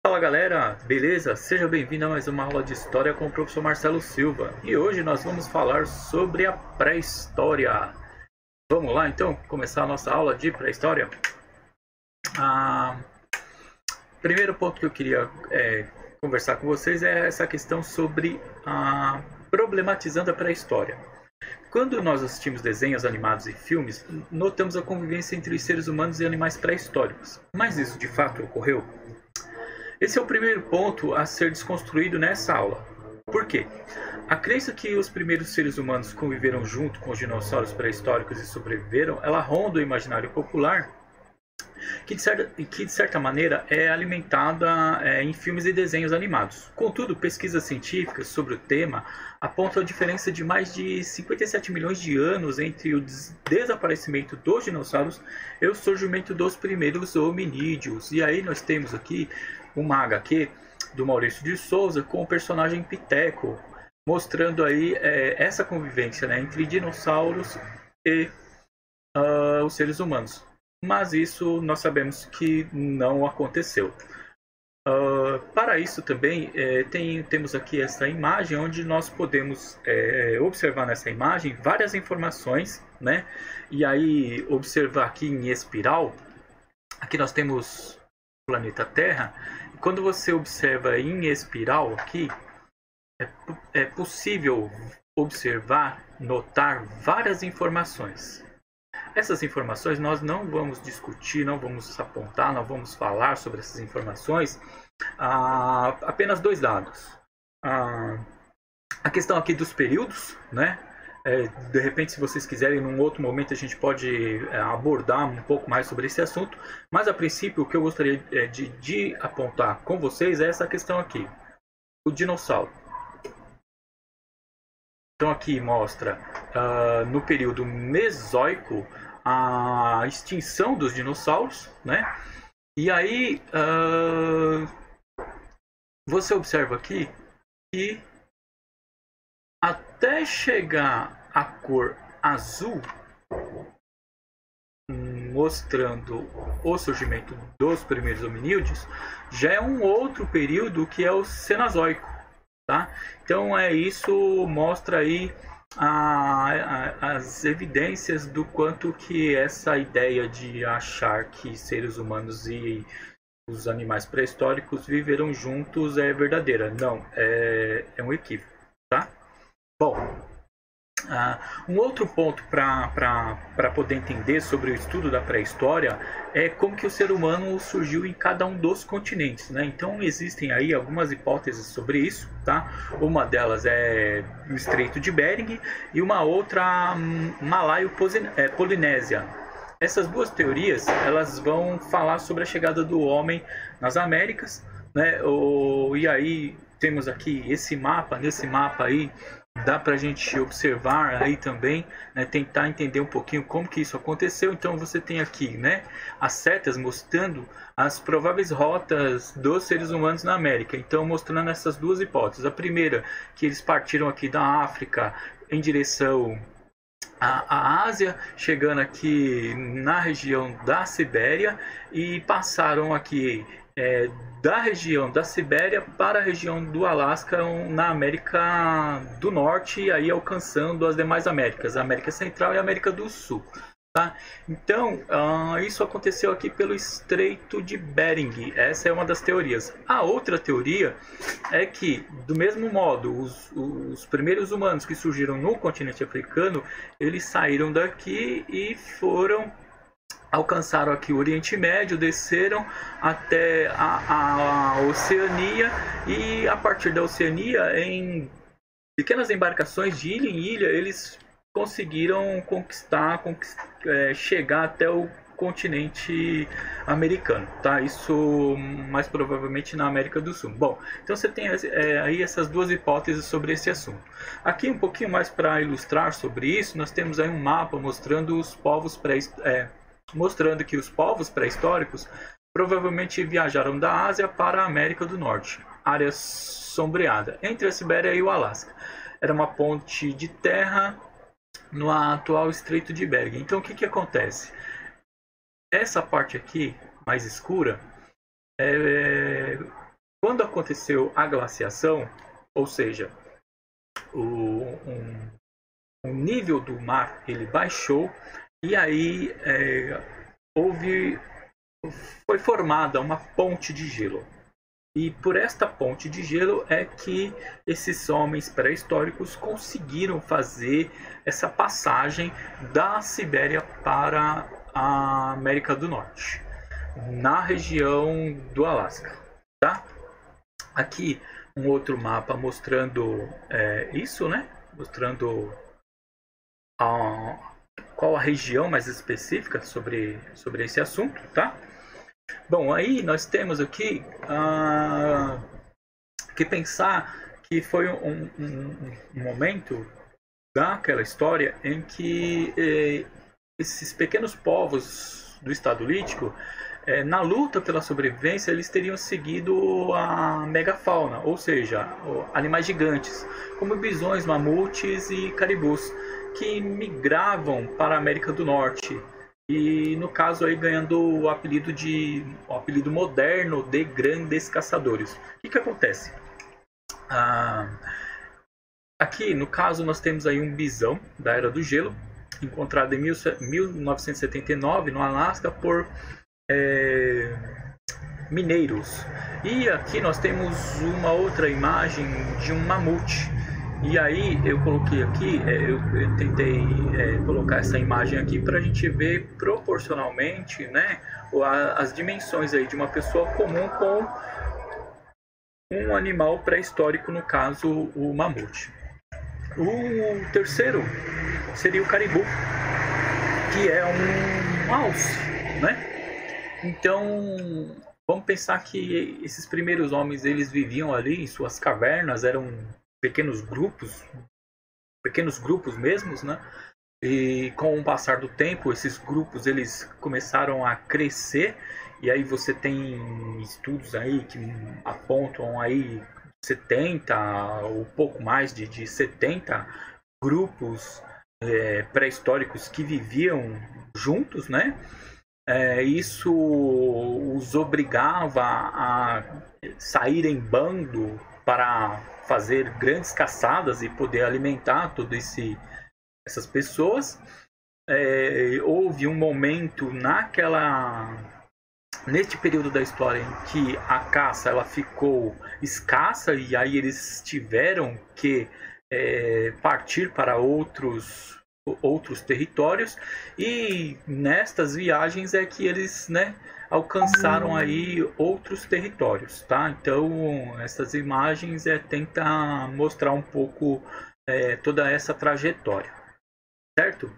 Fala galera, beleza? Seja bem-vindo a mais uma aula de História com o professor Marcelo Silva. E hoje nós vamos falar sobre a pré-história. Vamos lá então começar a nossa aula de pré-história? Primeiro ponto que eu queria conversar com vocês é essa questão sobre problematizando a pré-história. Quando nós assistimos desenhos animados e filmes, notamos a convivência entre os seres humanos e animais pré-históricos. Mas isso de fato ocorreu? Esse é o primeiro ponto a ser desconstruído nessa aula. Por quê? A crença que os primeiros seres humanos conviveram junto com os dinossauros pré-históricos e sobreviveram, ela ronda o imaginário popular, que de certa maneira é alimentada em filmes e desenhos animados. Contudo, pesquisas científicas sobre o tema apontam a diferença de mais de 57 milhões de anos entre o desaparecimento dos dinossauros e o surgimento dos primeiros hominídeos. E aí nós temos aqui uma HQ do Maurício de Souza com o personagem Piteco, mostrando aí essa convivência, né, entre dinossauros e os seres humanos. Mas isso nós sabemos que não aconteceu. Para isso também temos aqui essa imagem onde nós podemos observar nessa imagem várias informações, né? E aí observar aqui em espiral, aqui nós temos o planeta Terra. E quando você observa em espiral aqui, é possível observar, notar várias informações. Essas informações nós não vamos discutir, não vamos apontar, não vamos falar sobre essas informações. Apenas dois dados. A questão aqui dos períodos, né? De repente, se vocês quiserem, num outro momento a gente pode abordar um pouco mais sobre esse assunto. Mas, a princípio, o que eu gostaria de apontar com vocês é essa questão aqui. O dinossauro. Então aqui mostra no período Mesozoico a extinção dos dinossauros, né? E aí você observa aqui que até chegar a cor azul, mostrando o surgimento dos primeiros hominídeos, já é um outro período que é o Cenozoico. Tá? Então isso mostra aí as evidências do quanto que essa ideia de achar que seres humanos e os animais pré-históricos viveram juntos é verdadeira. Não, é um equívoco. Tá? Bom, um outro ponto para poder entender sobre o estudo da pré-história é como que o ser humano surgiu em cada um dos continentes, né? Então existem aí algumas hipóteses sobre isso, tá? Uma delas é o Estreito de Bering e uma outra Malaio-Polinésia. Essas duas teorias elas vão falar sobre a chegada do homem nas Américas, né? E aí temos aqui esse mapa, nesse mapa aí dá para a gente observar aí também, né, tentar entender um pouquinho como que isso aconteceu. Então você tem aqui, né, as setas mostrando as prováveis rotas dos seres humanos na América. Então mostrando essas duas hipóteses. A primeira, que eles partiram aqui da África em direção à Ásia, chegando aqui na região da Sibéria e passaram aqui da região da Sibéria para a região do Alasca na América do Norte e aí alcançando as demais Américas, a América Central e a América do Sul. Tá? Então, isso aconteceu aqui pelo Estreito de Bering. Essa é uma das teorias. A outra teoria é que, do mesmo modo, os primeiros humanos que surgiram no continente africano, eles saíram daqui e alcançaram aqui o Oriente Médio, desceram até a Oceania e a partir da Oceania, em pequenas embarcações de ilha em ilha, eles conseguiram chegar até o continente americano, tá? Isso mais provavelmente na América do Sul. Bom, então você tem aí essas duas hipóteses sobre esse assunto. Aqui um pouquinho mais para ilustrar sobre isso, nós temos aí um mapa mostrando os povos mostrando que os povos pré-históricos provavelmente viajaram da Ásia para a América do Norte, área sombreada, entre a Sibéria e o Alasca. Era uma ponte de terra no atual Estreito de Bering. Então o que acontece? Essa parte aqui, mais escura, quando aconteceu a glaciação, ou seja, o nível do mar ele baixou e aí foi formada uma ponte de gelo. E por esta ponte de gelo é que esses homens pré-históricos conseguiram fazer essa passagem da Sibéria para a América do Norte, na região do Alasca, tá? Aqui um outro mapa mostrando isso, né? Mostrando qual a região mais específica sobre esse assunto, tá? Bom, aí nós temos aqui que pensar que foi um momento daquela história em que esses pequenos povos do Estado Lítico, na luta pela sobrevivência, eles teriam seguido a megafauna, ou seja, animais gigantes, como bisões, mamutes e caribus, que migravam para a América do Norte. E no caso aí ganhando o apelido moderno de grandes caçadores. O que acontece? Aqui no caso nós temos aí um bisão da Era do Gelo, encontrado em 1979 no Alasca por mineiros. E aqui nós temos uma outra imagem de um mamute. E aí eu coloquei aqui, eu tentei colocar essa imagem aqui para a gente ver proporcionalmente, né, as dimensões aí de uma pessoa comum com um animal pré-histórico, no caso o mamute. O terceiro seria o caribu, que é um alce, né? Então vamos pensar que esses primeiros homens eles viviam ali em suas cavernas, eram pequenos grupos mesmos, né? E com o passar do tempo, esses grupos eles começaram a crescer e aí você tem estudos aí que apontam aí 70 ou pouco mais de 70 grupos pré-históricos que viviam juntos, né? Isso os obrigava a sair em bando para fazer grandes caçadas e poder alimentar todas essas pessoas. Houve um momento neste período da história em que a caça ela ficou escassa e aí eles tiveram que partir para outros territórios, e nestas viagens é que eles, né, alcançaram aí outros territórios, tá? Então essas imagens tentam mostrar um pouco toda essa trajetória, certo?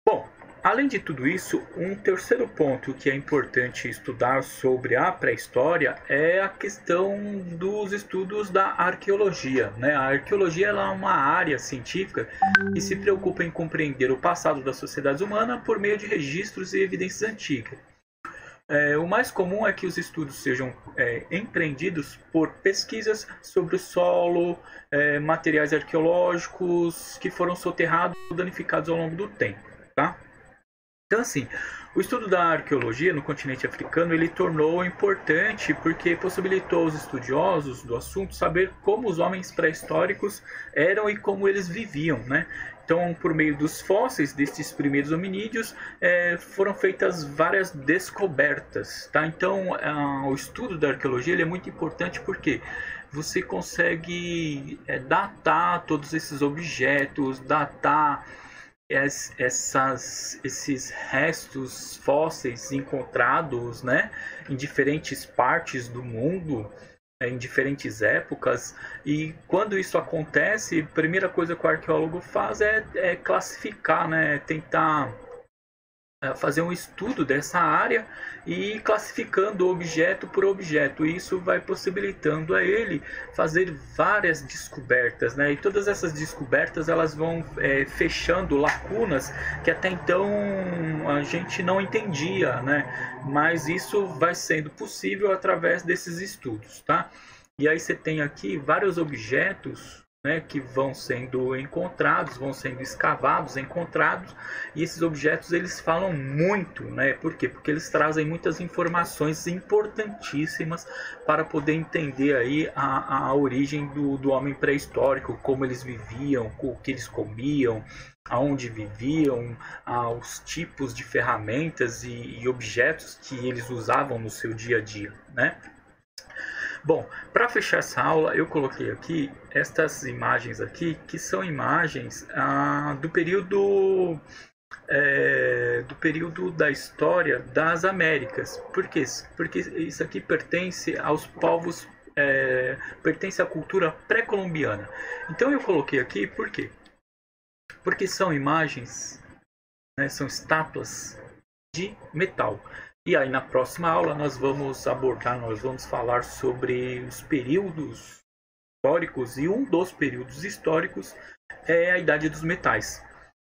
Bom, além de tudo isso, um terceiro ponto que é importante estudar sobre a pré-história é a questão dos estudos da arqueologia, né? A arqueologia ela é uma área científica que se preocupa em compreender o passado das sociedades humanas por meio de registros e evidências antigas. O mais comum é que os estudos sejam empreendidos por pesquisas sobre o solo, materiais arqueológicos que foram soterrados ou danificados ao longo do tempo, tá? Então, assim, o estudo da arqueologia no continente africano ele tornou importante porque possibilitou aos estudiosos do assunto saber como os homens pré-históricos eram e como eles viviam, né? Então, por meio dos fósseis destes primeiros hominídeos, foram feitas várias descobertas, tá? Então, o estudo da arqueologia ele é muito importante porque você consegue datar todos esses objetos, datar esses restos fósseis encontrados, né, em diferentes partes do mundo, em diferentes épocas. E quando isso acontece, a primeira coisa que o arqueólogo faz é classificar, né, tentar fazer um estudo dessa área e classificando objeto por objeto. E isso vai possibilitando a ele fazer várias descobertas, né? E todas essas descobertas elas vão fechando lacunas que até então a gente não entendia, né? Mas isso vai sendo possível através desses estudos, tá? E aí você tem aqui vários objetos né, que vão sendo encontrados, vão sendo escavados, encontrados, e esses objetos eles falam muito, né? Por quê? Porque eles trazem muitas informações importantíssimas para poder entender aí a origem do homem pré-histórico, como eles viviam, o que eles comiam, aonde viviam, os tipos de ferramentas e objetos que eles usavam no seu dia a dia, né? Bom, para fechar essa aula, eu coloquei aqui estas imagens aqui, que são imagens do período da história das Américas. Por quê? Porque isso aqui pertence aos povos, pertence à cultura pré-colombiana. Então eu coloquei aqui, por quê? Porque são imagens, né, são estátuas de metal. E aí na próxima aula nós vamos falar sobre os períodos históricos, e um dos períodos históricos é a Idade dos Metais.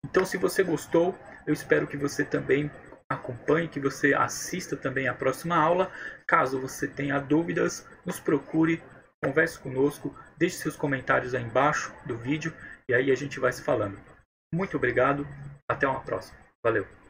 Então, se você gostou, eu espero que você também acompanhe, que você assista também a próxima aula. Caso você tenha dúvidas, nos procure, converse conosco, deixe seus comentários aí embaixo do vídeo e aí a gente vai se falando. Muito obrigado, até uma próxima. Valeu!